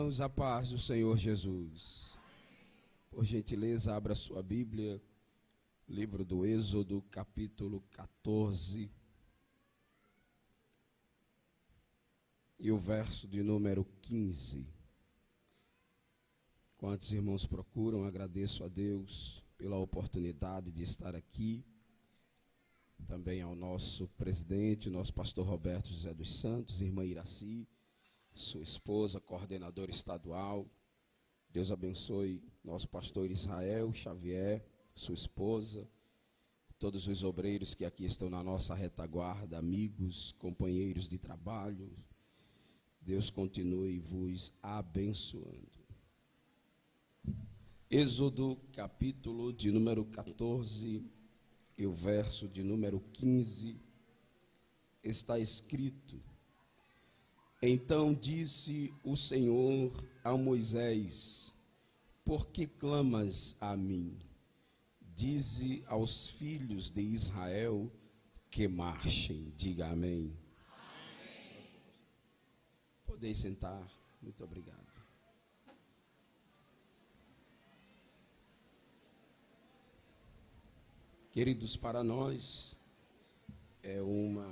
A paz do Senhor Jesus. Por gentileza, abra sua Bíblia, livro do Êxodo, capítulo 14, e o verso de número 15. Quantos irmãos procuram, agradeço a Deus pela oportunidade de estar aqui, também ao nosso presidente, nosso pastor Roberto José dos Santos, irmã Iraci, sua esposa, coordenadora estadual. Deus abençoe nosso pastor Israel Xavier, sua esposa, todos os obreiros que aqui estão na nossa retaguarda, amigos, companheiros de trabalho. Deus continue vos abençoando. Êxodo, capítulo de número 14 e o verso de número 15, está escrito: Então disse o Senhor a Moisés: Por que clamas a mim? Dize aos filhos de Israel que marchem. Diga amém. Amém. Podeis sentar. Muito obrigado. Queridos, para nós é uma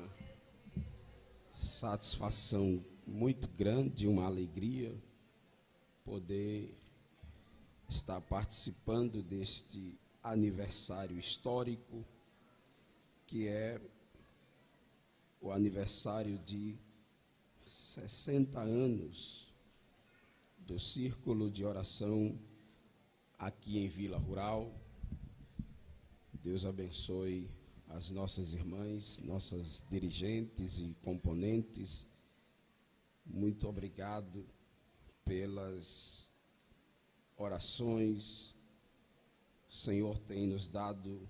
satisfação muito grande, uma alegria poder estar participando deste aniversário histórico, que é o aniversário de 60 anos do Círculo de Oração aqui em Vila Rural. Deus abençoe as nossas irmãs, nossas dirigentes e componentes. Muito obrigado pelas orações. O Senhor tem nos dado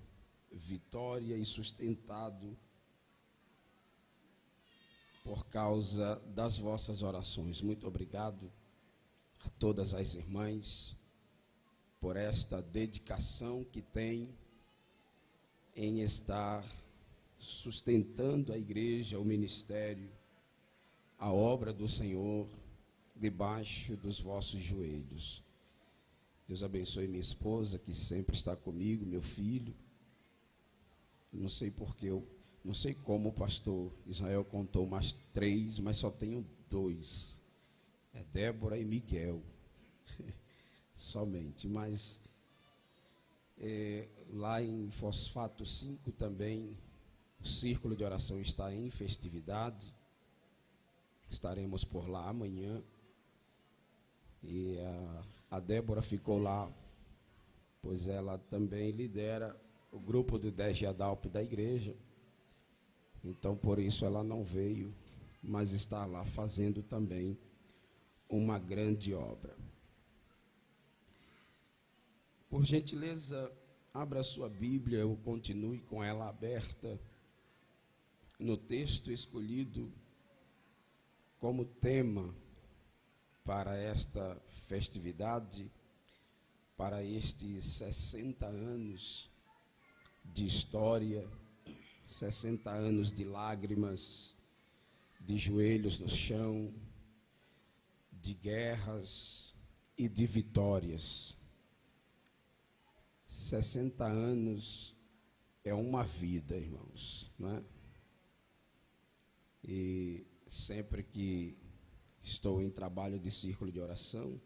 vitória e sustentado por causa das vossas orações. Muito obrigado a todas as irmãs por esta dedicação que têm em estar sustentando a igreja, o ministério, a obra do Senhor, debaixo dos vossos joelhos. Deus abençoe minha esposa, que sempre está comigo, meu filho. Não sei porque não sei como o pastor Israel contou mais 3, mas só tenho 2. É Débora e Miguel. Somente, mas lá em Fosfato 5 também o Círculo de Oração está em festividade. Estaremos por lá amanhã. E a Débora ficou lá, pois ela também lidera o grupo de 10 de Adalp da igreja. Então, por isso ela não veio, mas está lá fazendo também uma grande obra. Por gentileza, abra sua Bíblia, eu continue com ela aberta no texto escolhido como tema para esta festividade, para estes 60 anos de história, 60 anos de lágrimas, de joelhos no chão, de guerras e de vitórias. 60 anos é uma vida, irmãos, não é? E sempre que estou em trabalho de círculo de oração,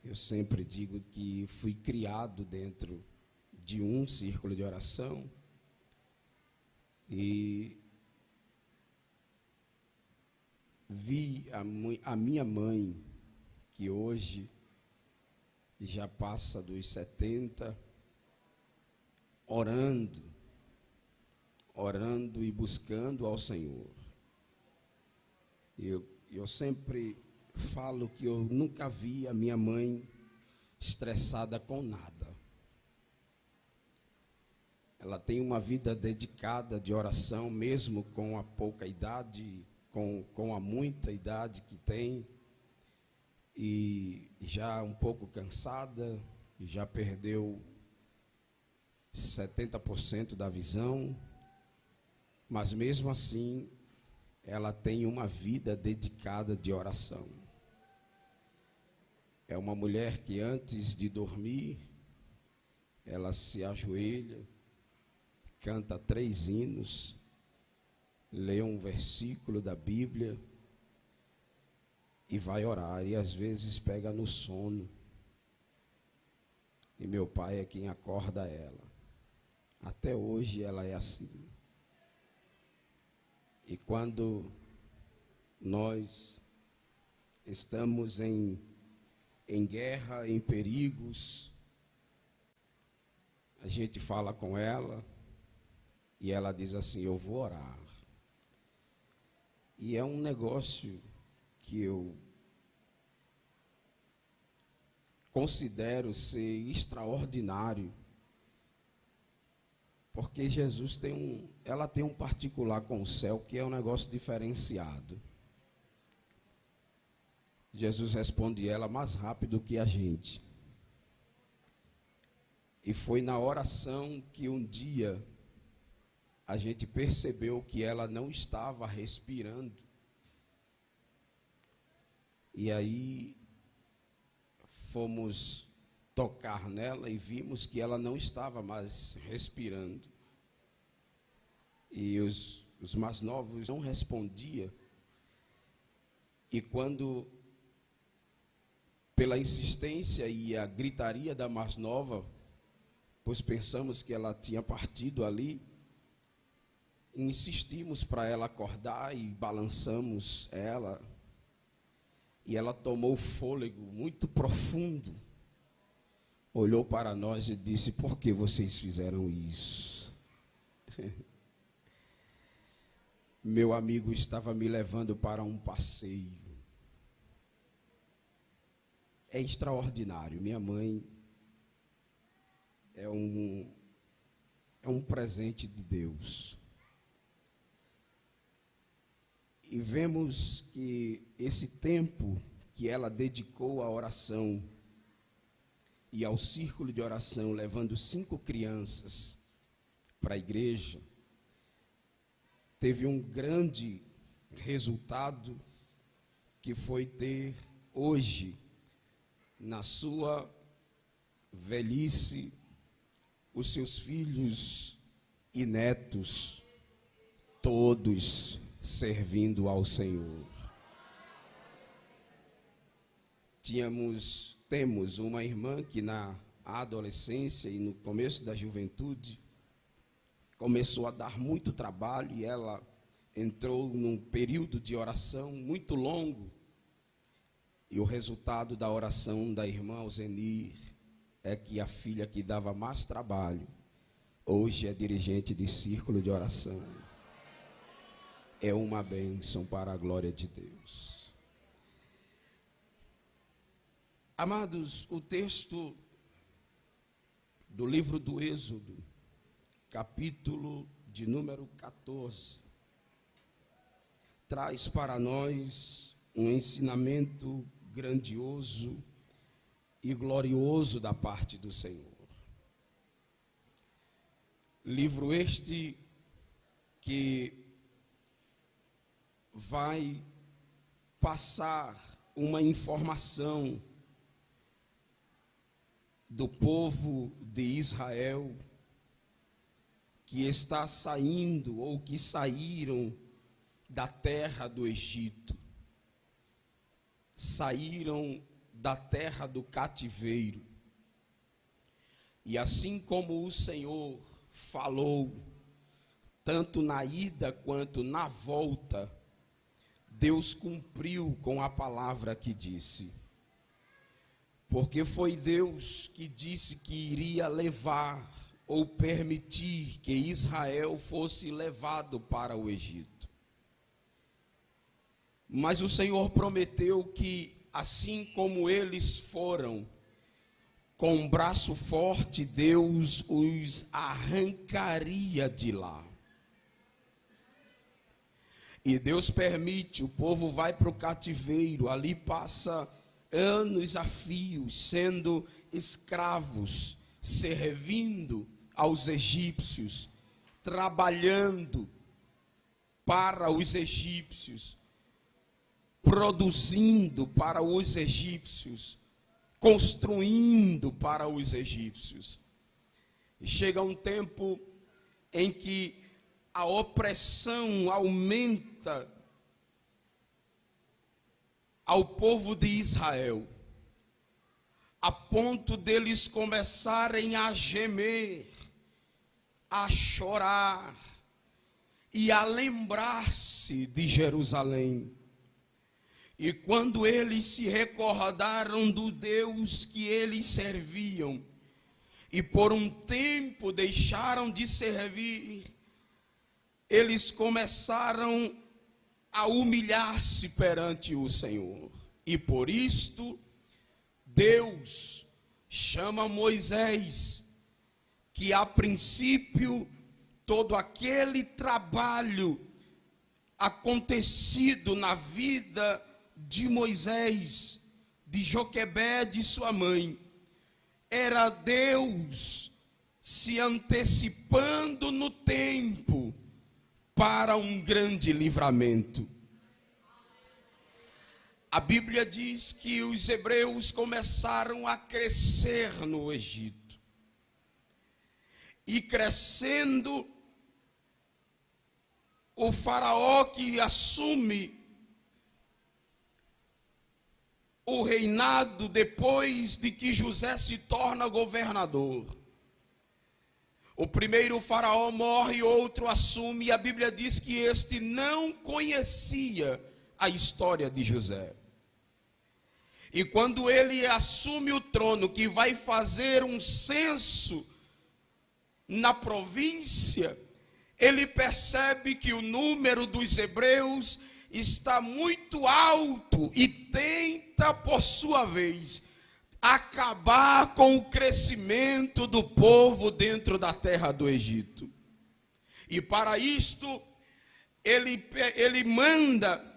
eu sempre digo que fui criado dentro de um círculo de oração e vi a minha mãe, que hoje já passa dos 70, orando e buscando ao Senhor. Eu sempre falo que eu nunca vi a minha mãe estressada com nada. Ela tem uma vida dedicada de oração, mesmo com a pouca idade, com a muita idade que tem, e já um pouco cansada, já perdeu 70% da visão, mas mesmo assim ela tem uma vida dedicada de oração. É uma mulher que antes de dormir, ela se ajoelha, canta 3 hinos, lê um versículo da Bíblia e vai orar. E às vezes pega no sono. E meu pai é quem acorda ela. Até hoje ela é assim. E quando nós estamos em guerra, em perigos, a gente fala com ela e ela diz assim: eu vou orar. E é um negócio que eu considero ser extraordinário, porque Jesus ela tem um particular com o céu que é um negócio diferenciado. Jesus responde ela mais rápido que a gente. E foi na oração que um dia a gente percebeu que ela não estava respirando. E aí fomos tocar nela e vimos que ela não estava mais respirando. E os mais novos não respondiam. E quando, pela insistência e a gritaria da mais nova, pois pensamos que ela tinha partido ali, insistimos para ela acordar e balançamos ela. E ela tomou fôlego muito profundo, olhou para nós e disse: por que vocês fizeram isso? Meu amigo estava me levando para um passeio. É extraordinário. Minha mãe é um presente de Deus. E vemos que esse tempo que ela dedicou à oração e ao círculo de oração, levando 5 crianças para a igreja, teve um grande resultado, que foi ter hoje, na sua velhice, os seus filhos e netos, todos servindo ao Senhor. Temos uma irmã que na adolescência e no começo da juventude começou a dar muito trabalho, e ela entrou num período de oração muito longo. E o resultado da oração da irmã Alzenir é que a filha que dava mais trabalho hoje é dirigente de círculo de oração. É uma bênção para a glória de Deus. Amados, o texto do livro do Êxodo, capítulo de número 14, traz para nós um ensinamento grandioso e glorioso da parte do Senhor. Livro este que vai passar uma informação do povo de Israel que está saindo ou que saíram da terra do Egito, saíram da terra do cativeiro. E assim como o Senhor falou, tanto na ida quanto na volta, Deus cumpriu com a palavra que disse. Porque foi Deus que disse que iria levar ou permitir que Israel fosse levado para o Egito. Mas o Senhor prometeu que, assim como eles foram, com um braço forte, Deus os arrancaria de lá. E Deus permite, o povo vai para o cativeiro, ali passa anos a fio, sendo escravos, servindo aos egípcios, trabalhando para os egípcios, produzindo para os egípcios. construindo para os egípcios. E chega um tempo em que a opressão aumenta ao povo de Israel, a ponto deles começarem a gemer, a chorar e a lembrar-se de Jerusalém. E quando eles se recordaram do Deus que eles serviam, e por um tempo deixaram de servir, eles começaram a humilhar-se perante o Senhor. E por isto, Deus chama Moisés, que a princípio, todo aquele trabalho acontecido na vida de Moisés, de Joquebede e sua mãe, era Deus se antecipando no tempo para um grande livramento. A Bíblia diz que os hebreus começaram a crescer no Egito. E crescendo, o faraó que assume o reinado depois de que José se torna governador. O primeiro faraó morre, outro assume, e a Bíblia diz que este não conhecia a história de José. E quando ele assume o trono, que vai fazer um censo na província, ele percebe que o número dos hebreus está muito alto e tenta, por sua vez, acabar com o crescimento do povo dentro da terra do Egito. E para isto, ele manda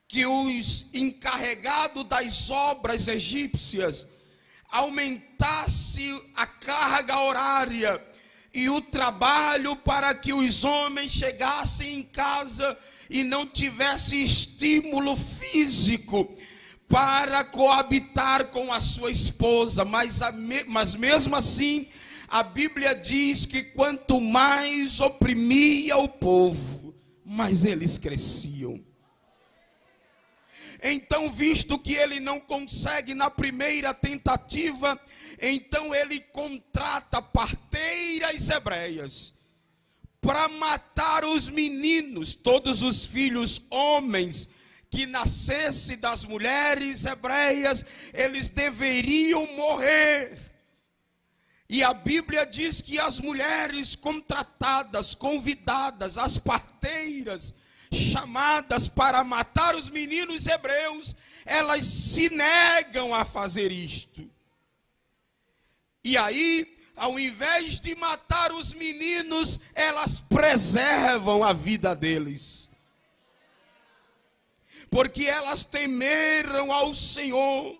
que os encarregados das obras egípcias aumentasse a carga horária e o trabalho para que os homens chegassem em casa e não tivessem estímulo físico para coabitar com a sua esposa. Mas mesmo assim, a Bíblia diz que quanto mais oprimia o povo, mais eles cresciam. Então, visto que ele não consegue na primeira tentativa, então ele contrata parteiras hebreias para matar os meninos, todos os filhos homens que nascessem das mulheres hebreias, eles deveriam morrer. E a Bíblia diz que as mulheres contratadas, convidadas, as parteiras, chamadas para matar os meninos hebreus, elas se negam a fazer isto. E aí, ao invés de matar os meninos, elas preservam a vida deles. Porque elas temeram ao Senhor,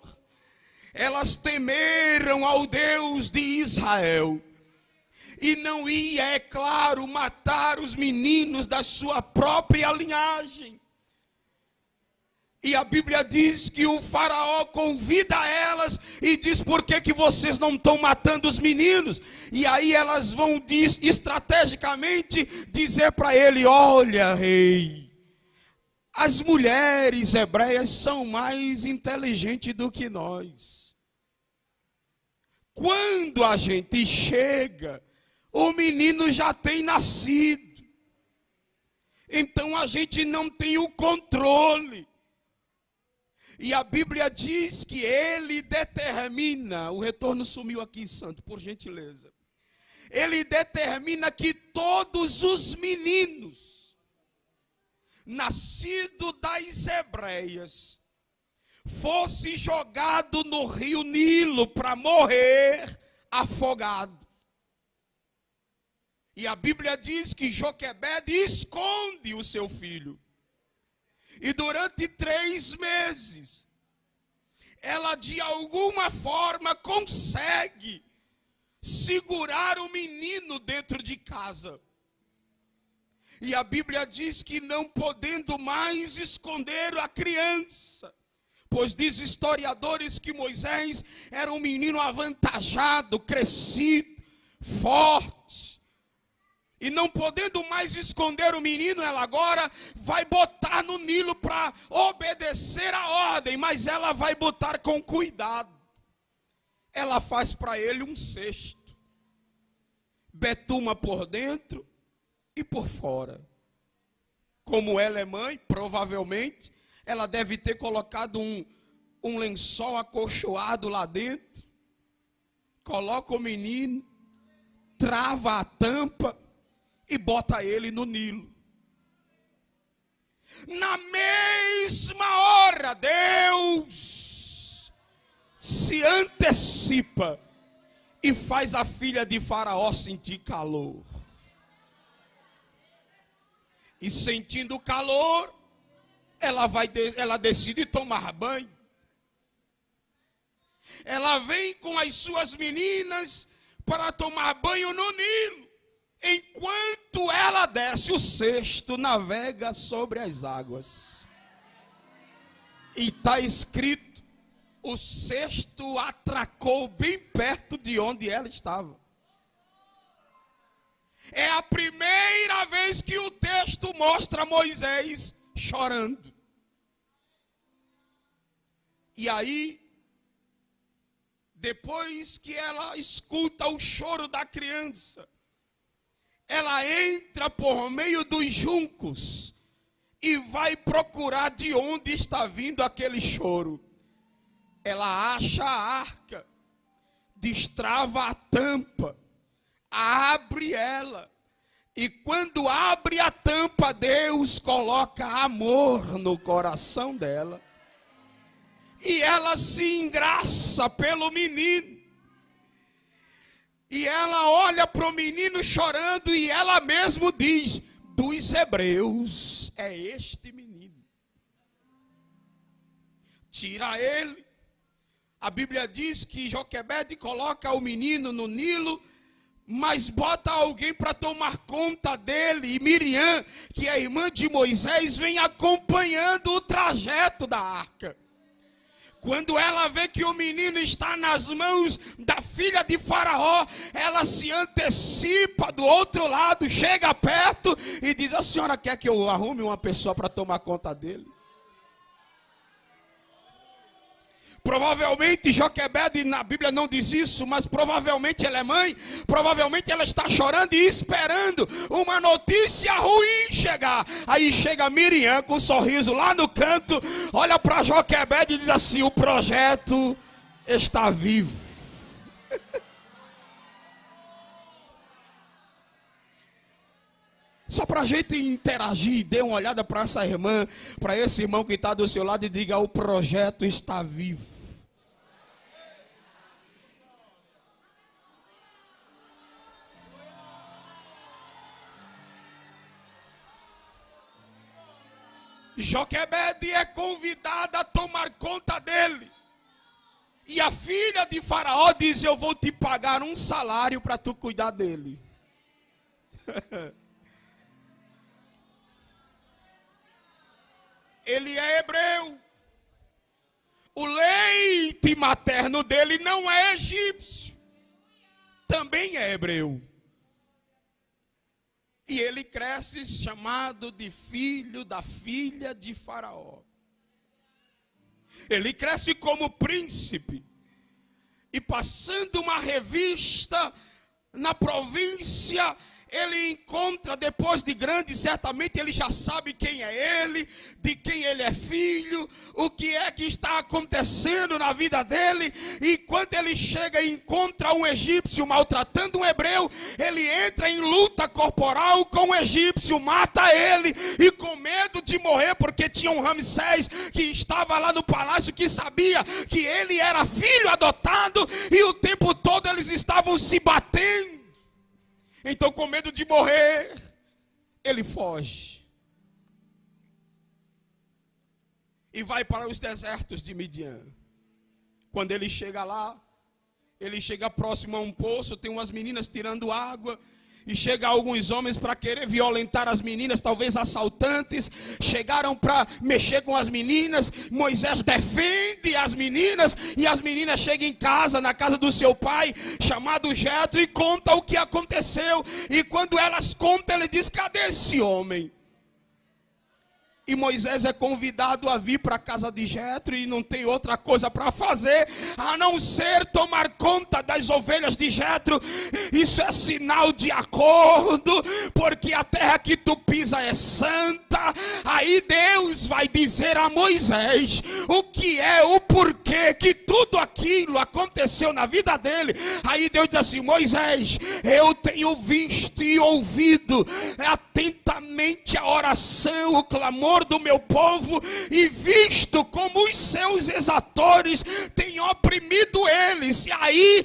elas temeram ao Deus de Israel. E não ia, é claro, matar os meninos da sua própria linhagem. E a Bíblia diz que o faraó convida elas e diz: por que vocês não estão matando os meninos? E aí elas vão estrategicamente dizer para ele: olha, rei, as mulheres hebreias são mais inteligentes do que nós. Quando a gente chega, o menino já tem nascido. Então a gente não tem o controle. E a Bíblia diz que ele determina, o retorno sumiu aqui, santo, por gentileza. Ele determina que todos os meninos nascidos das hebreias fosse jogado no rio Nilo para morrer afogado. E a Bíblia diz que Joquebede esconde o seu filho. E durante 3 meses, ela de alguma forma consegue segurar o menino dentro de casa. E a Bíblia diz que não podendo mais esconder a criança, Pois diz historiadores que Moisés era um menino avantajado, crescido, forte. E não podendo mais esconder o menino, ela agora vai botar no Nilo para obedecer a ordem, mas ela vai botar com cuidado. Ela faz para ele um cesto, betuma por dentro e por fora. Como ela é mãe, provavelmente, ela deve ter colocado um lençol acolchoado lá dentro, coloca o menino, trava a tampa e bota ele no Nilo. Na mesma hora, Deus se antecipa e faz a filha de Faraó sentir calor. E sentindo calor, ela decide tomar banho. Ela vem com as suas meninas para tomar banho no Nilo. Enquanto ela desce, o cesto navega sobre as águas. E está escrito, o cesto atracou bem perto de onde ela estava. É a primeira vez que o texto mostra Moisés chorando. E aí, depois que ela escuta o choro da criança, ela entra por meio dos juncos e vai procurar de onde está vindo aquele choro. Ela acha a arca, destrava a tampa, abre ela. E quando abre a tampa, Deus coloca amor no coração dela. E ela se engraça pelo menino. E ela olha para o menino chorando e ela mesmo diz, dos hebreus é este menino. Tira ele. A Bíblia diz que Joquebede coloca o menino no Nilo, mas bota alguém para tomar conta dele. E Miriam, que é irmã de Moisés, vem acompanhando o trajeto da arca. Quando ela vê que o menino está nas mãos da filha de Faraó, ela se antecipa do outro lado, chega perto e diz, a senhora quer que eu arrume uma pessoa para tomar conta dele? Provavelmente Joquebede, na Bíblia não diz isso, mas provavelmente ela é mãe, provavelmente ela está chorando e esperando uma notícia ruim chegar. Aí chega Miriam com um sorriso lá no canto, olha para Joquebede e diz assim, o projeto está vivo. Só para a gente interagir, dê uma olhada para essa irmã, para esse irmão que está do seu lado e diga, o projeto está vivo. Joquebede é convidada a tomar conta dele. E a filha de Faraó diz, eu vou te pagar um salário para tu cuidar dele. Ele é hebreu. O leite materno dele não é egípcio. Também é hebreu. E ele cresce chamado de filho da filha de Faraó. Ele cresce como príncipe. E passando uma revista na província, ele encontra, depois de grande, certamente ele já sabe quem é ele, de quem ele é filho, o que é que está acontecendo na vida dele. E quando ele chega e encontra um egípcio maltratando um hebreu, ele entra em luta corporal com o egípcio, mata ele, e com medo de morrer, porque tinha um Ramsés que estava lá no palácio, que sabia que ele era filho adotado, e o tempo todo eles estavam se batendo. Então, com medo de morrer, ele foge. E vai para os desertos de Midian. Quando ele chega lá, ele chega próximo a um poço, tem umas meninas tirando água. E chega alguns homens para querer violentar as meninas, talvez assaltantes. Chegaram para mexer com as meninas. Moisés defende as meninas. E as meninas chegam em casa, na casa do seu pai, chamado Jetro, e conta o que aconteceu. E quando elas contam, ele diz: cadê esse homem? E Moisés é convidado a vir para a casa de Jetro e não tem outra coisa para fazer a não ser tomar conta das ovelhas de Jetro. Isso é sinal de acordo, porque a terra que tu pisa é santa. Aí Deus vai dizer a Moisés o que é, o porquê que tudo aquilo aconteceu na vida dele. Aí Deus diz assim: Moisés, eu tenho visto e ouvido atentamente a oração, o clamor do meu povo, e visto como os seus exatores têm oprimido eles. E aí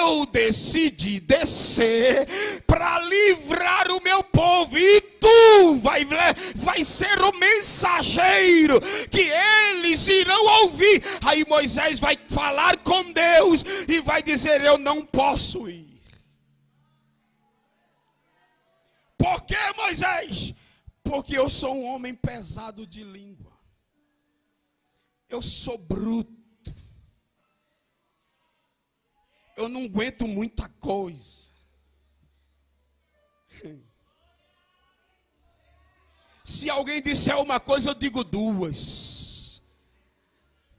eu decidi descer para livrar o meu povo, e tu vai ser o mensageiro que eles irão ouvir. Aí Moisés vai falar com Deus e vai dizer: eu não posso ir. Por que, Moisés? Porque eu sou um homem pesado de língua. Eu sou bruto. Eu não aguento muita coisa. Se alguém disser uma coisa, eu digo duas.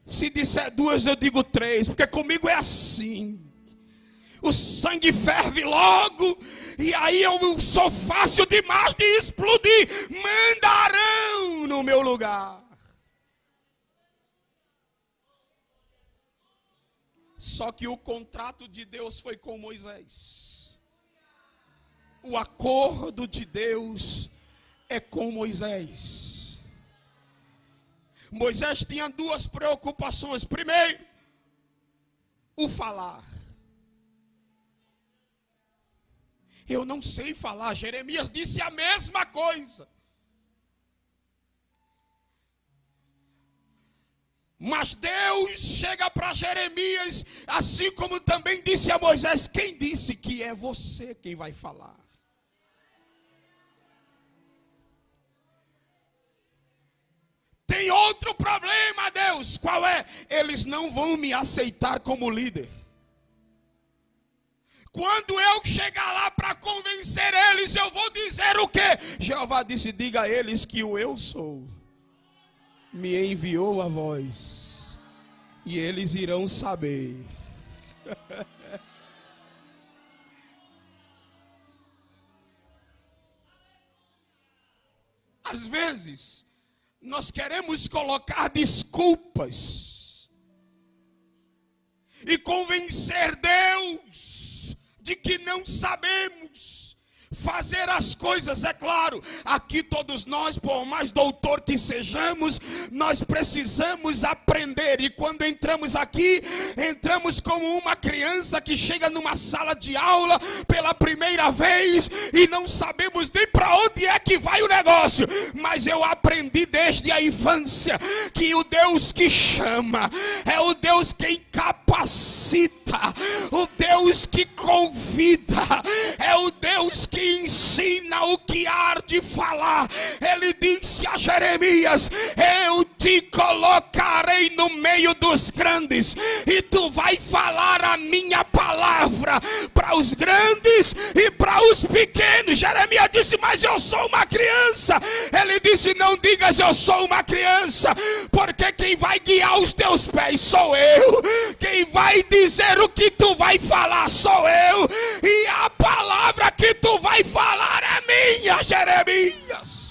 Se disser duas, eu digo três. Porque comigo é assim. O sangue ferve logo, e aí eu sou fácil demais de explodir. Mandarão no meu lugar. Só que o contrato de Deus foi com Moisés. O acordo de Deus é com Moisés. Moisés tinha duas preocupações. Primeiro, o falar. Eu não sei falar. Jeremias disse a mesma coisa. Mas Deus chega para Jeremias, assim como também disse a Moisés: quem disse que é você quem vai falar? Tem outro problema, Deus. Qual é? Eles não vão me aceitar como líder. Quando eu chegar lá para convencer eles, eu vou dizer o quê? Jeová disse: diga a eles que o eu sou me enviou a voz, e eles irão saber. Às vezes, nós queremos colocar desculpas e convencer Deus de que não sabemos fazer as coisas. É claro, aqui todos nós, por mais doutor que sejamos, nós precisamos aprender. E quando entramos aqui, entramos como uma criança que chega numa sala de aula pela primeira vez e não sabemos nem para onde é que vai o negócio. Mas eu aprendi desde a infância que o Deus que chama é o Deus que capacita, o Deus que convida, é o Deus que ensina o que há de falar. Ele disse a Jeremias: eu te colocarei no meio dos grandes, e tu vai falar a minha palavra para os grandes e para os pequenos. Jeremias disse: mas eu sou uma criança. Ele disse: não digas eu sou uma criança, porque quem vai guiar os teus pés sou eu. Quem vai dizer o que tu vai falar sou eu, e a palavra que tu vai falar é minha, Jeremias.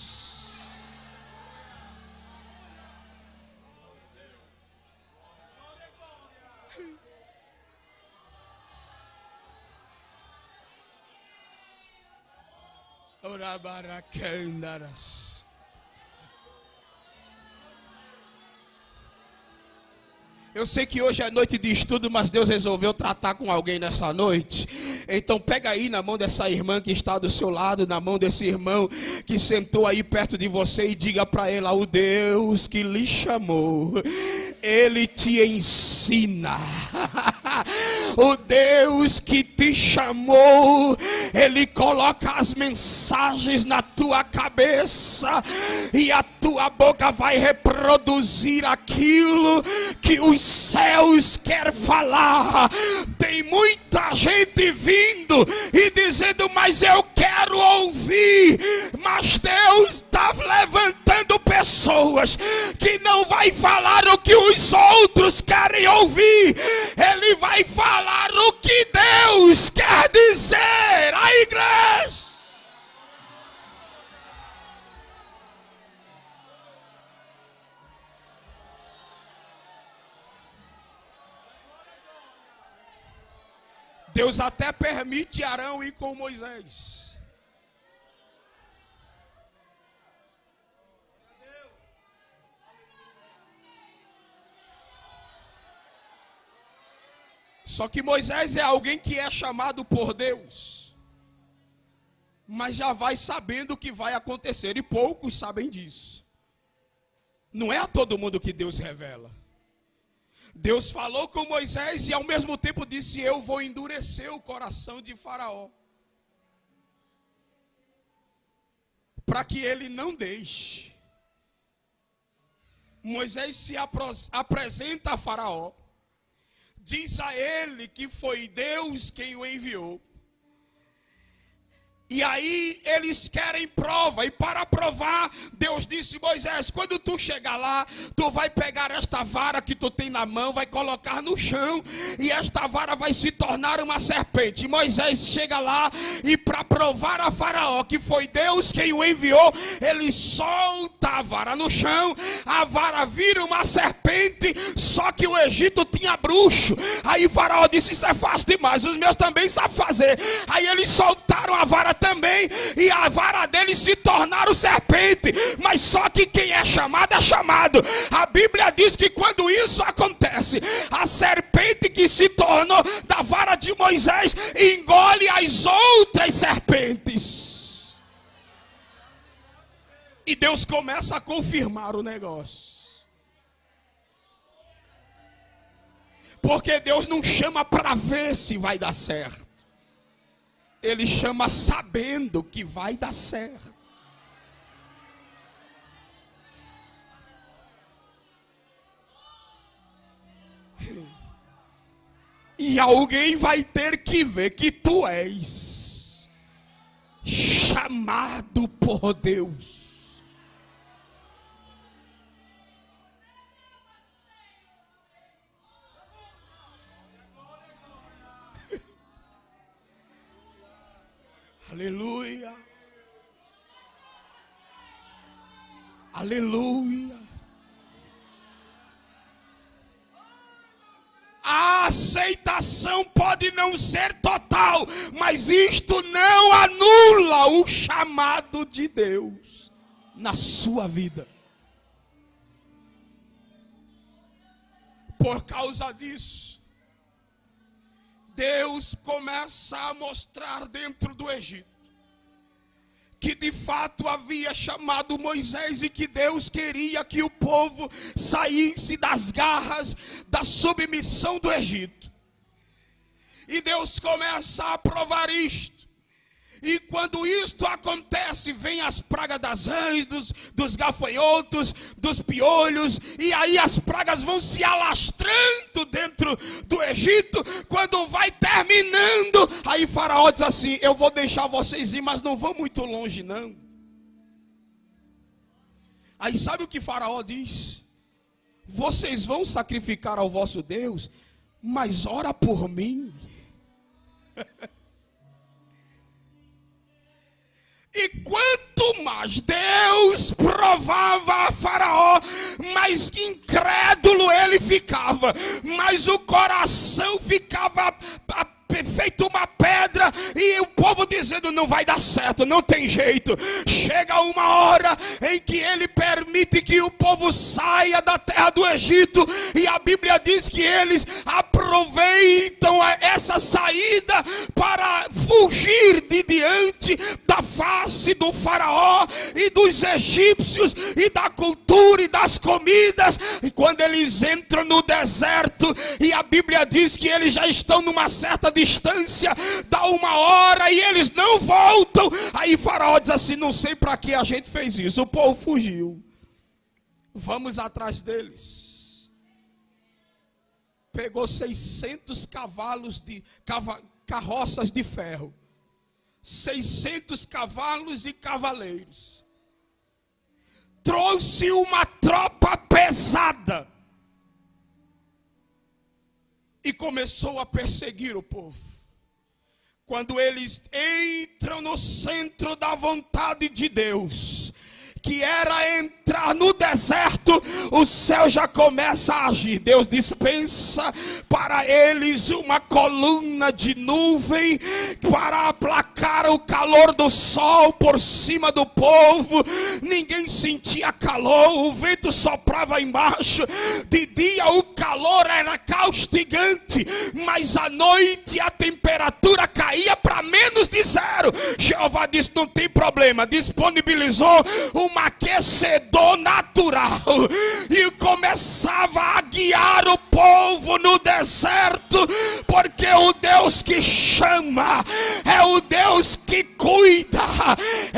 Orabarakendaras. Eu sei que hoje é noite de estudo, mas Deus resolveu tratar com alguém nessa noite. Então pega aí na mão dessa irmã que está do seu lado, na mão desse irmão que sentou aí perto de você, e diga para ela: o Deus que lhe chamou, Ele te ensina O Deus que te chamou, Ele coloca as mensagens na tua cabeça e a tua boca vai reproduzir aquilo que os céus querem falar. Tem muita gente vindo e dizendo, mas eu quero ouvir. Mas Deus está levantando pessoas que não vai falar o que os outros querem ouvir. Ele vai falar o que Deus quer dizer à igreja. Deus até permite Arão ir com Moisés. Só que Moisés é alguém que é chamado por Deus, mas já vai sabendo o que vai acontecer, e poucos sabem disso. Não é a todo mundo que Deus revela. Deus falou com Moisés e ao mesmo tempo disse, eu vou endurecer o coração de Faraó, para que ele não deixe. Moisés se apresenta a Faraó, diz a ele que foi Deus quem o enviou. E aí eles querem prova, e para provar, Deus disse, Moisés, quando tu chegar lá, tu vai pegar esta vara que tu tem na mão, vai colocar no chão, e esta vara vai se tornar uma serpente. E Moisés chega lá, e para provar a Faraó que foi Deus quem o enviou, ele solta a vara no chão, a vara vira uma serpente, só que o Egito tinha bruxo. Aí Faraó disse, isso é fácil demais, os meus também sabem fazer. Aí eles soltaram a vara também, e a vara deles se tornaram serpente. Mas só que quem é chamado é chamado. A Bíblia diz que quando isso acontece, a serpente que se tornou da vara de Moisés engole as outras serpentes. E Deus começa a confirmar o negócio. Porque Deus não chama para ver se vai dar certo. Ele chama sabendo que vai dar certo. E alguém vai ter que ver que tu és chamado por Deus. Aleluia. Aleluia. A aceitação pode não ser total, mas isto não anula o chamado de Deus na sua vida. Por causa disso, Deus começa a mostrar dentro do Egito que de fato havia chamado Moisés e que Deus queria que o povo saísse das garras da submissão do Egito. E Deus começa a provar isto. E quando isto acontece, vem as pragas das rãs, dos gafanhotos, dos piolhos, e aí as pragas vão se alastrando dentro do Egito. Quando vai terminando, aí Faraó diz assim, eu vou deixar vocês ir, mas não vão muito longe não. Aí sabe o que Faraó diz? Vocês vão sacrificar ao vosso Deus, mas ora por mim. E quanto mais Deus provava a Faraó, mais incrédulo ele ficava, mais o coração ficava feito uma pedra, e o povo dizendo, não vai dar certo, não tem jeito. Chega uma hora em que ele permite que o povo saia da terra do Egito, e a Bíblia diz que eles aproveitam essa saída para fugir de diante da face do faraó e dos egípcios e da cultura e das comidas. E quando eles entram no deserto, e a Bíblia diz que eles já estão numa certa distância, dá 1 hora e eles não voltam. Aí faraó diz assim: não sei para que a gente fez isso, o povo fugiu, vamos atrás deles. Pegou 600 cavalos de carroças de ferro, 600 cavalos e cavaleiros, trouxe uma tropa pesada e começou a perseguir o povo. Quando eles entram no centro da vontade de Deus, que era entrar no deserto, o céu já começa a agir. Deus dispensa para eles uma coluna de nuvem para aplacar o calor do sol por cima do povo. Ninguém sentia calor, o vento soprava embaixo. De dia o calor era caustigante, mas à noite a temperatura caía para menos de 0. Jeová disse: não tem problema, disponibilizou um aquecedor natural e começava a guiar o povo no deserto, porque o Deus que chama é o Deus que cuida.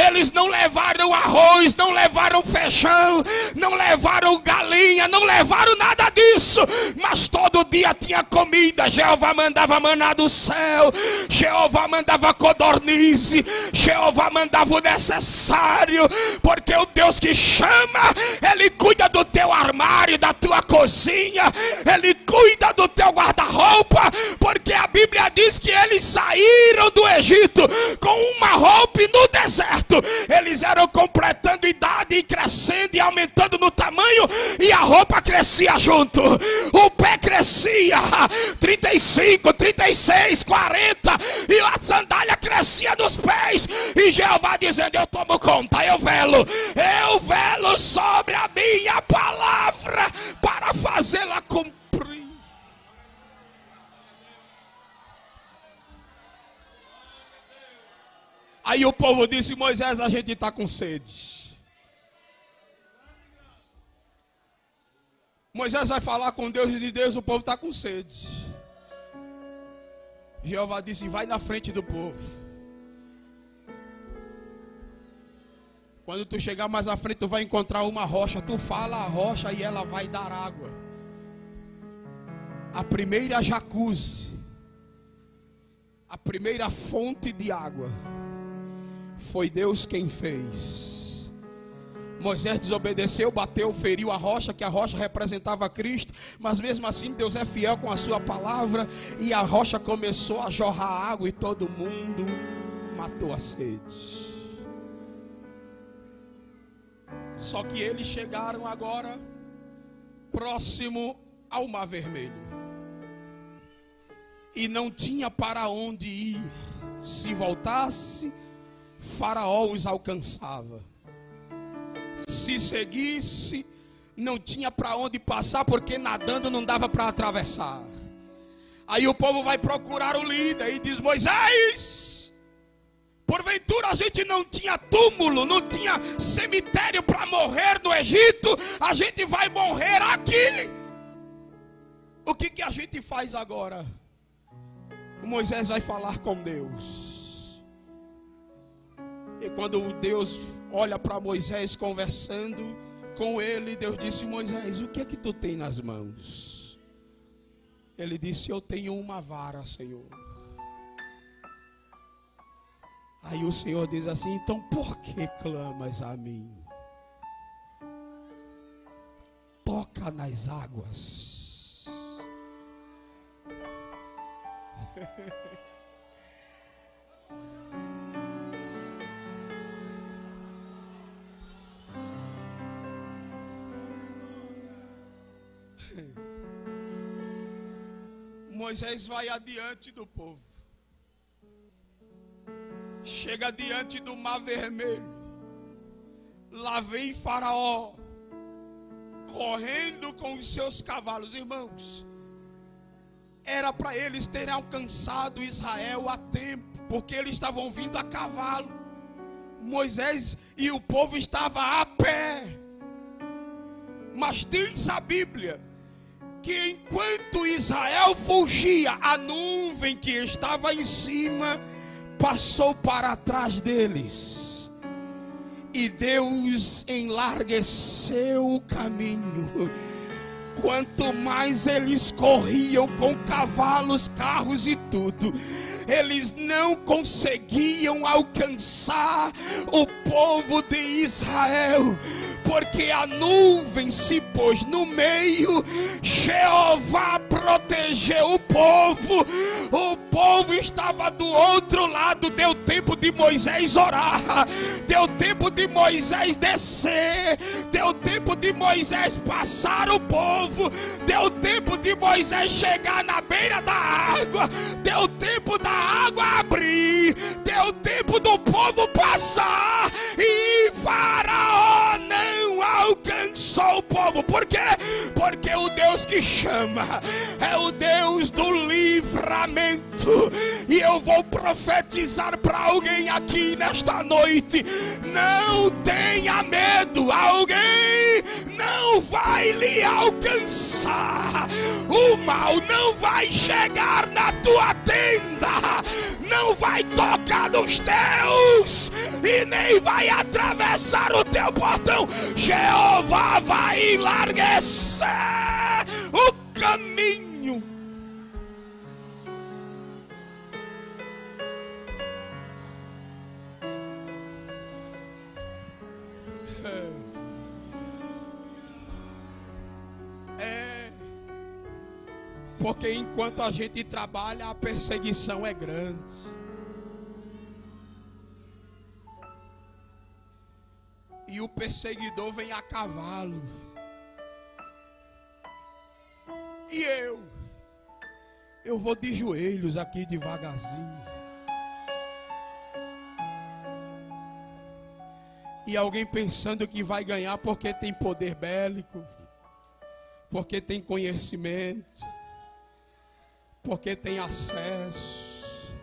Eles não levaram arroz, não levaram feijão, não levaram galinha, não levaram nada disso, mas todo dia tinha comida. Jeová mandava maná do céu, Jeová mandava codorniz, Jeová mandava o necessário, porque o Deus que chama, Ele cuida do teu armário, da tua cozinha, Ele cuida do teu guarda-roupa, porque a Bíblia diz que eles saíram do Egito com uma roupa e no deserto eles eram completando idade e crescendo e aumentando no tamanho, e a roupa crescia junto, o pé crescia 35, 36, 40, e a sandália crescia nos pés, e Jeová dizendo: eu tomo conta, eu velo sobre a minha palavra para fazê-la cumprir. Aí o povo disse: Moisés, a gente está com sede. Moisés vai falar com Deus e de Deus: o povo está com sede. Jeová disse: vai na frente do povo. Quando tu chegar mais à frente, tu vai encontrar uma rocha. Tu fala a rocha e ela vai dar água. A primeira jacuzzi, a primeira fonte de água, foi Deus quem fez. Moisés desobedeceu, bateu, feriu a rocha, que a rocha representava Cristo. Mas mesmo assim Deus é fiel com a sua palavra, e a rocha começou a jorrar água, e todo mundo matou a sede. Só que eles chegaram agora próximo ao Mar Vermelho, e não tinha para onde ir. Se voltasse, Faraó os alcançava. Se seguisse, não tinha para onde passar, porque nadando não dava para atravessar. Aí o povo vai procurar o líder e diz: Moisés, porventura a gente não tinha túmulo, não tinha cemitério para morrer no Egito, a gente vai morrer aqui. O que a gente faz agora? Moisés vai falar com Deus. E quando Deus olha para Moisés conversando com ele, Deus disse: Moisés, o que é que tu tem nas mãos? Ele disse: eu tenho uma vara, Senhor. Aí o Senhor diz assim: então por que clamas a mim? Toca nas águas. Moisés vai adiante do povo. Chega diante do Mar Vermelho. Lá vem Faraó, correndo com os seus cavalos. Irmãos, era para eles terem alcançado Israel a tempo. porque eles estavam vindo a cavalo. Moisés e o povo estavam a pé. Mas diz a Bíblia que enquanto Israel fugia, a nuvem que estava em cima passou para trás deles. E Deus enlargueceu o caminho. Quanto mais eles corriam com cavalos, carros e tudo, eles não conseguiam alcançar o povo de Israel, porque a nuvem se pôs no meio. Jeová protegeu o povo estava do outro lado. Deu tempo de Moisés orar, deu tempo de Moisés descer, deu tempo de Moisés passar o povo, deu tempo de Moisés chegar na beira da água, deu tempo da água abrir, deu tempo do povo passar, e Faraó não alcançou o povo. Por quê? Porque o Deus que chama é o Deus do livramento. E eu vou profetizar para alguém aqui nesta noite: não tenha medo, alguém não vai lhe alcançar, o mal não vai chegar na tua tenda, não vai tocar nos teus e nem vai atravessar o teu portão. Jeová vai enlarguecer o caminho. Porque enquanto a gente trabalha, a perseguição é grande. E o perseguidor vem a cavalo. E eu vou de joelhos aqui devagarzinho. E alguém pensando que vai ganhar porque tem poder bélico, porque tem conhecimento, porque tem acesso.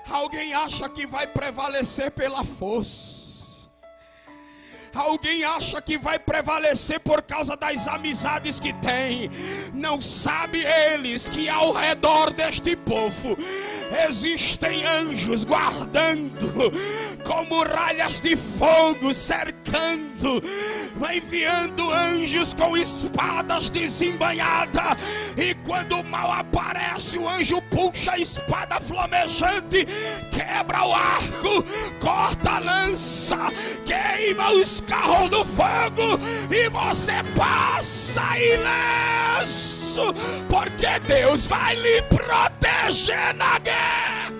Alguém acha que vai prevalecer pela força. Alguém acha que vai prevalecer por causa das amizades que tem. Não sabe eles que ao redor deste povo existem anjos guardando, com muralhas de fogo cercando, enviando anjos com espadas desembainhadas. E quando o mal aparece, o anjo puxa a espada flamejante, quebra o arco, corta a lança, queima os carros do fogo, e você passa ileso, porque Deus vai lhe proteger na guerra.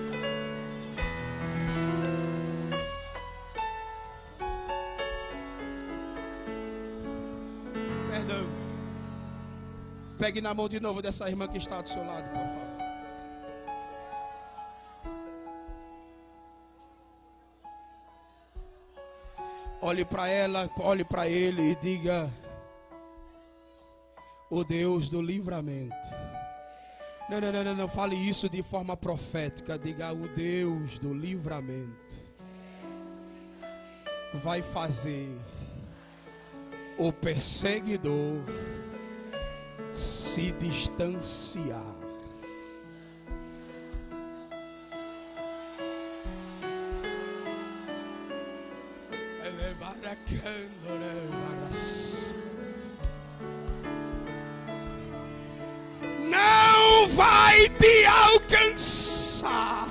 Perdão. Pegue na mão de novo dessa irmã que está do seu lado, por favor. Olhe para ela, olhe para ele e diga: o Deus do livramento. Não, fale isso de forma profética. Diga: o Deus do livramento vai fazer o perseguidor se distanciar. Não vai te alcançar.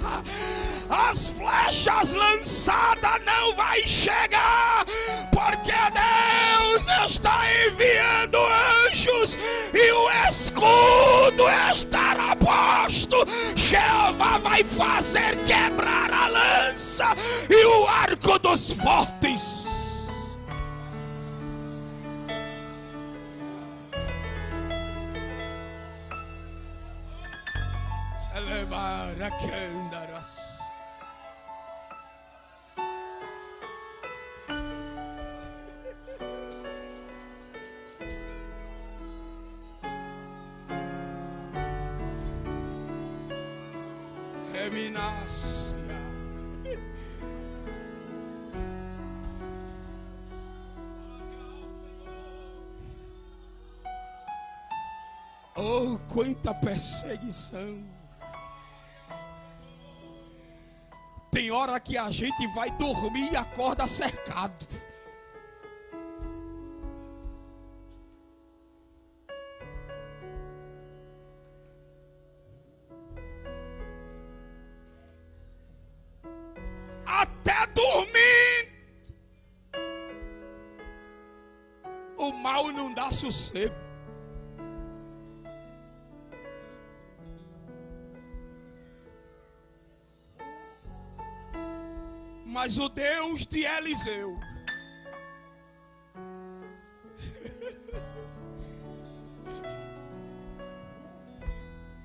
As flechas lançadas não vai chegar, porque Deus está enviando anjos e o escudo estará posto. Jeová vai fazer quebrar a lança e o arco dos fortes. Minas. Oh, quanta perseguição. Tem hora que a gente vai dormir e acorda cercado. Até dormir, o mal não dá sossego. Mas o Deus de Eliseu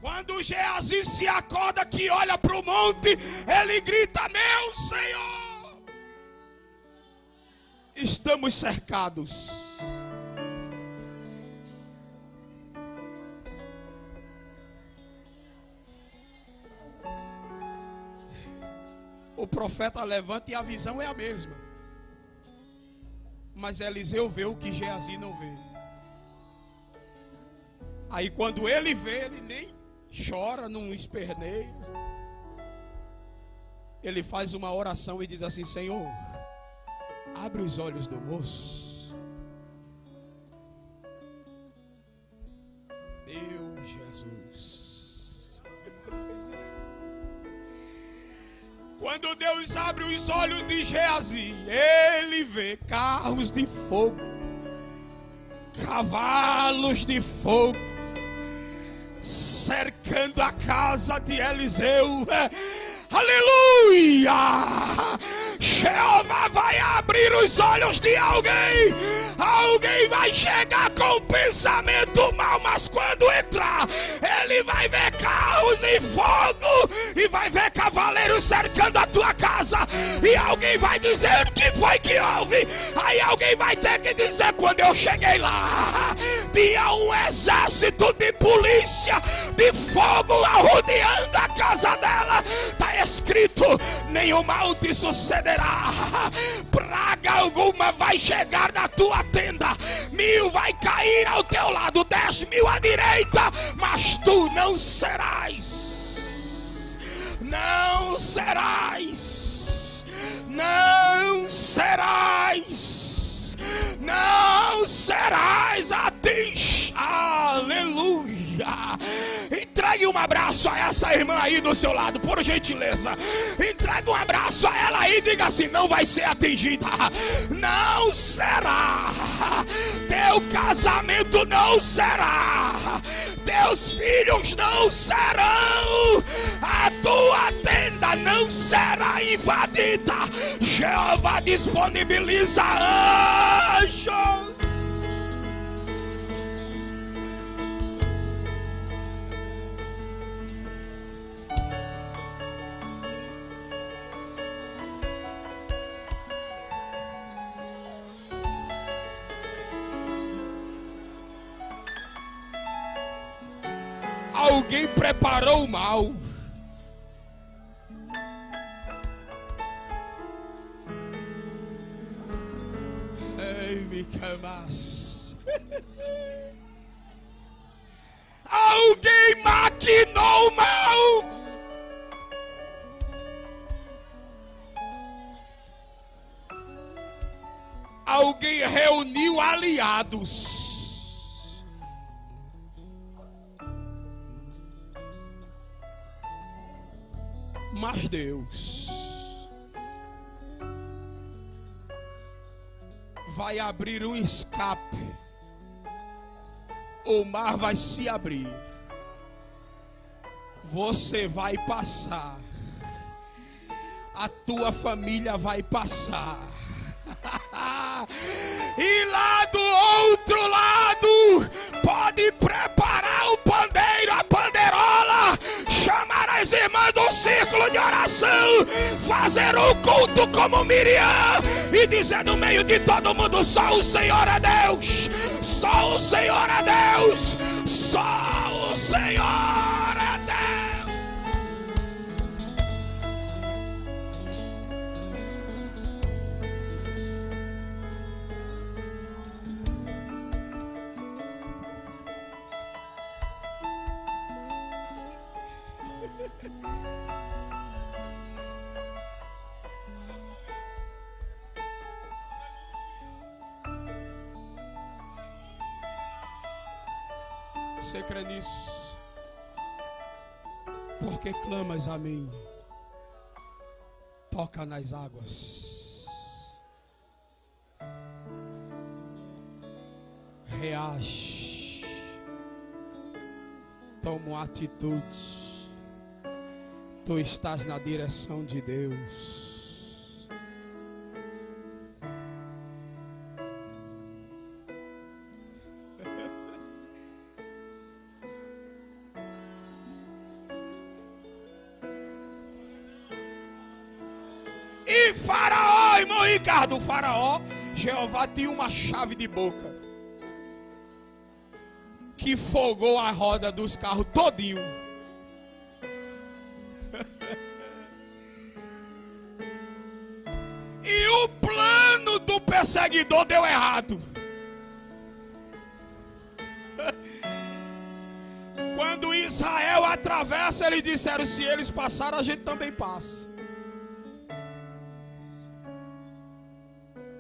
quando Geazi se acorda, que olha para o monte, ele grita: meu Senhor, estamos cercados. O profeta levanta e a visão é a mesma. Mas Eliseu vê o que Geazi não vê. Aí quando ele vê, ele nem chora, não esperneia. Ele faz uma oração e diz assim: Senhor, abre os olhos do moço. Meu Jesus. Quando Deus abre os olhos de Geazi, ele vê carros de fogo, cavalos de fogo, cercando a casa de Eliseu. Aleluia! Jeová vai abrir os olhos de alguém. Alguém vai chegar com pensamento mal, mas quando entrar, ele vai ver carros em fogo e vai ver cavaleiros cercando a tua casa. E alguém vai dizer: o que foi que houve? Aí alguém vai ter que dizer: quando eu cheguei lá, tinha um exército de polícia de fogo arrodeando a casa dela. Está escrito: nenhum mal te sucederá, praga alguma vai chegar na tua tenda, 1000 vai cair ao teu lado, 10.000 à direita, mas tu não serás, não serás, não serás, não serás atingido. Aleluia. Entregue um abraço a essa irmã aí do seu lado, por gentileza. Entregue um abraço a ela aí e diga assim: não vai ser atingida, não será. Teu casamento não será, teus filhos não serão, a tua tenda não será invadida. Jeová disponibiliza anjos. Alguém preparou o mal. Ei, me camas. Alguém maquinou o mal. Alguém reuniu aliados. Mas Deus vai abrir um escape. O mar vai se abrir. Você vai passar. A tua família vai passar. E lá do outro lado, pode preparar o pandeiro, a pandeirola, chamar as irmãs do círculo de oração, fazer um culto como Miriam e dizer no meio de todo mundo: só o Senhor é Deus, só o Senhor é Deus, só o Senhor é Deus. Você crê nisso? Porque clamas a mim. Toca nas águas. Reage. Toma uma atitude. Tu estás na direção de Deus. E Faraó, irmão Ricardo, o Faraó, Jeová tinha uma chave de boca que folgou a roda dos carros todinho. E o plano do perseguidor deu errado. Quando Israel atravessa, eles disseram: se eles passaram, a gente também passa.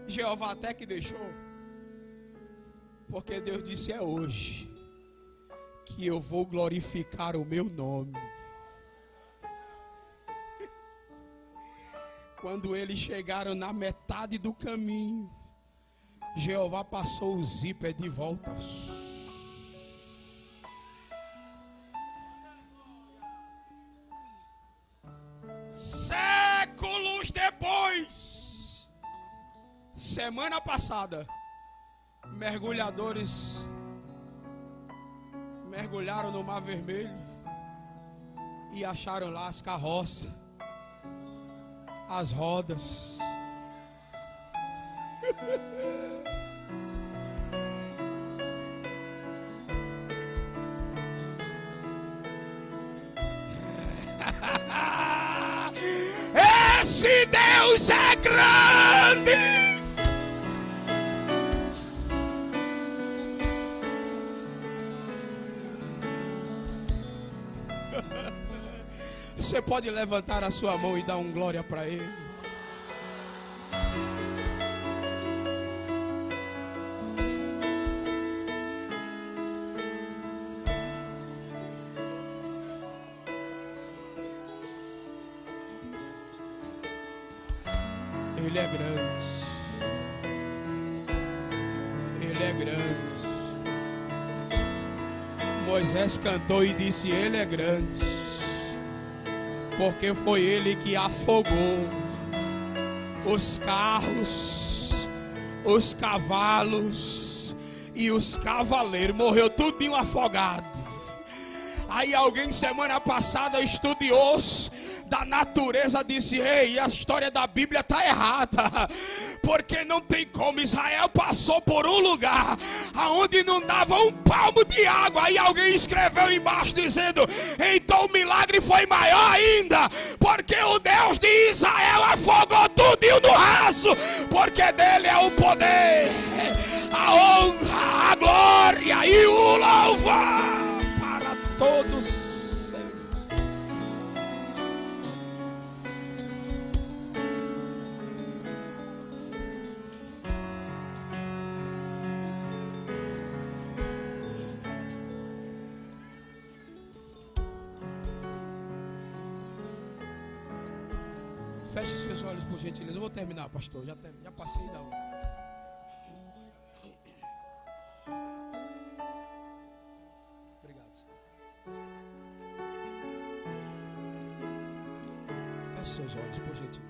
Jeová até que deixou, porque Deus disse: é hoje que eu vou glorificar o meu nome. Quando eles chegaram na metade do caminho, Jeová passou o zíper de volta. Séculos depois, semana passada, mergulhadores mergulharam no Mar Vermelho e acharam lá as carroças, as rodas. Esse Deus é grande. Você pode levantar a sua mão e dar um glória para Ele. Ele é grande. Ele é grande. Moisés cantou e disse: Ele é grande. Porque foi Ele que afogou os carros, os cavalos e os cavaleiros. Morreu tudinho afogado. Aí alguém semana passada, estudioso da natureza, disse: ei, a história da Bíblia está errada. Porque não tem como. Israel passou por um lugar aonde não dava um palmo de água. Aí alguém escreveu embaixo dizendo: então o milagre foi maior ainda, porque o Deus de Israel afogou tudinho no raso. Porque dele é o poder, a honra, a glória e o louvor para todos. Feche seus olhos, por gentileza. Eu vou terminar, pastor. Já passei da hora. Obrigado, Senhor. Feche seus olhos, por gentileza.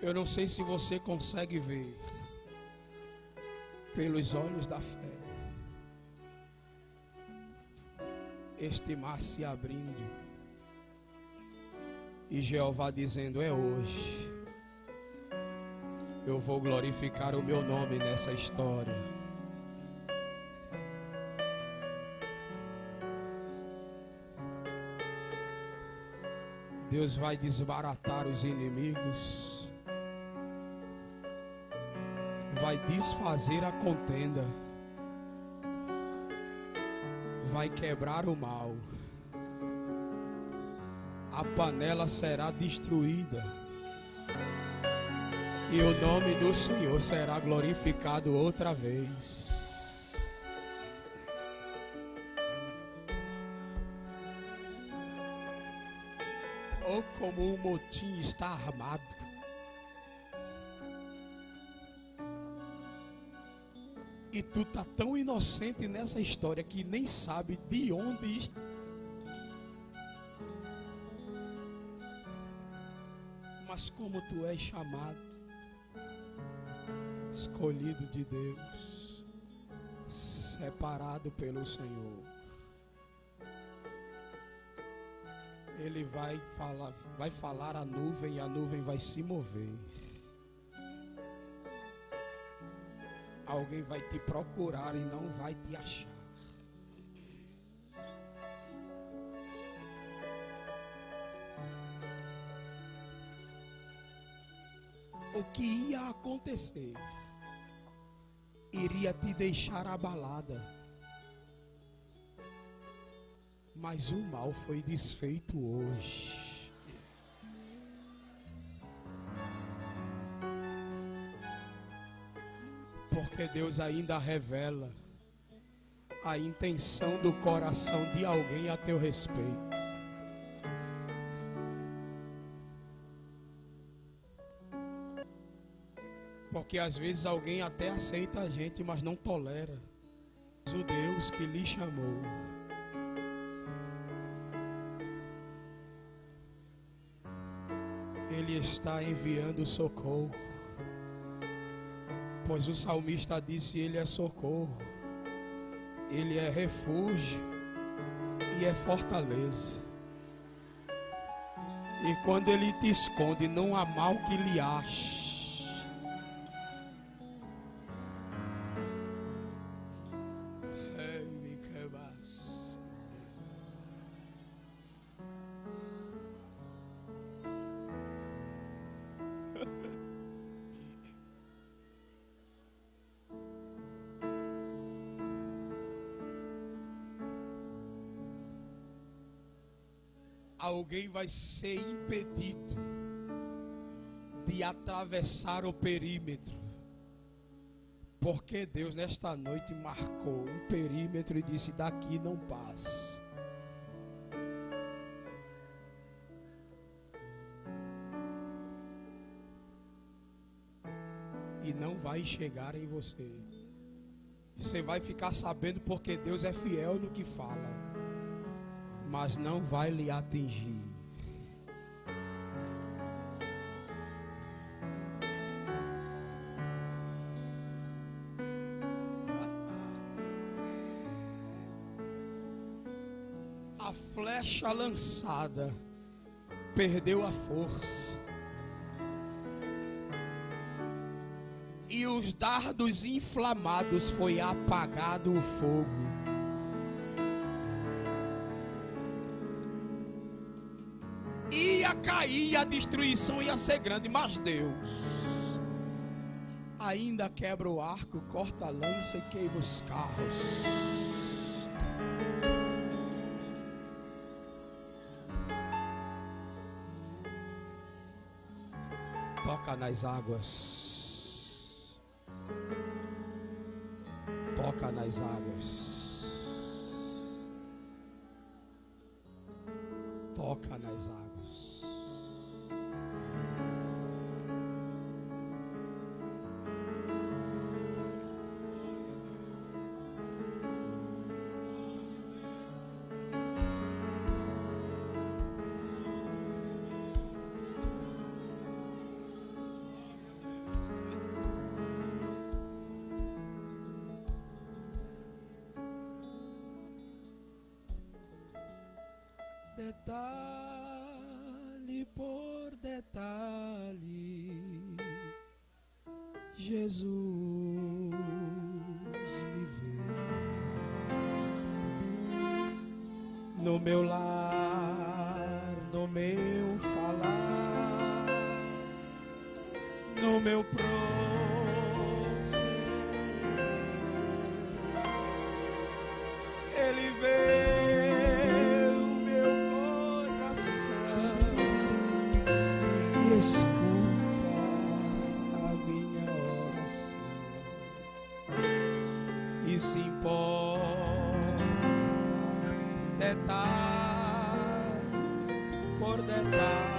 Eu não sei se você consegue ver pelos olhos da fé este mar se abrindo e Jeová dizendo: é hoje, eu vou glorificar o meu nome nessa história. Deus vai desbaratar os inimigos, vai desfazer a contenda, vai quebrar o mal. A panela será destruída. E o nome do Senhor será glorificado outra vez. Ou como um motim está armado. E tu tá tão inocente nessa história que nem sabe de onde está. Mas como tu és chamado, escolhido de Deus, separado pelo Senhor, Ele vai falar a nuvem e a nuvem vai se mover. Alguém vai te procurar e não vai te achar. O que ia acontecer iria te deixar abalada. Mas o mal foi desfeito hoje. Porque Deus ainda revela a intenção do coração de alguém a teu respeito. Porque às vezes alguém até aceita a gente, mas não tolera o Deus que lhe chamou. Ele está enviando socorro. Pois o salmista disse: Ele é socorro, Ele é refúgio e é fortaleza. E quando Ele te esconde, não há mal que lhe ache. Alguém vai ser impedido de atravessar o perímetro, porque Deus nesta noite marcou um perímetro e disse: daqui não passe. E não vai chegar em você. Você vai ficar sabendo porque Deus é fiel no que fala, mas não vai lhe atingir. A flecha lançada perdeu a força, e os dardos inflamados foi apagado o fogo. Ia cair, a destruição ia ser grande, mas Deus ainda quebra o arco, corta a lança e queima os carros. Toca nas águas. Toca nas águas. Toca nas águas. Detalhe por detalhe, Jesus me vê. No meu lar, no meu falar, no meu proceder, Ele vê. escuta a minha oração e se importa detalhe por detalhe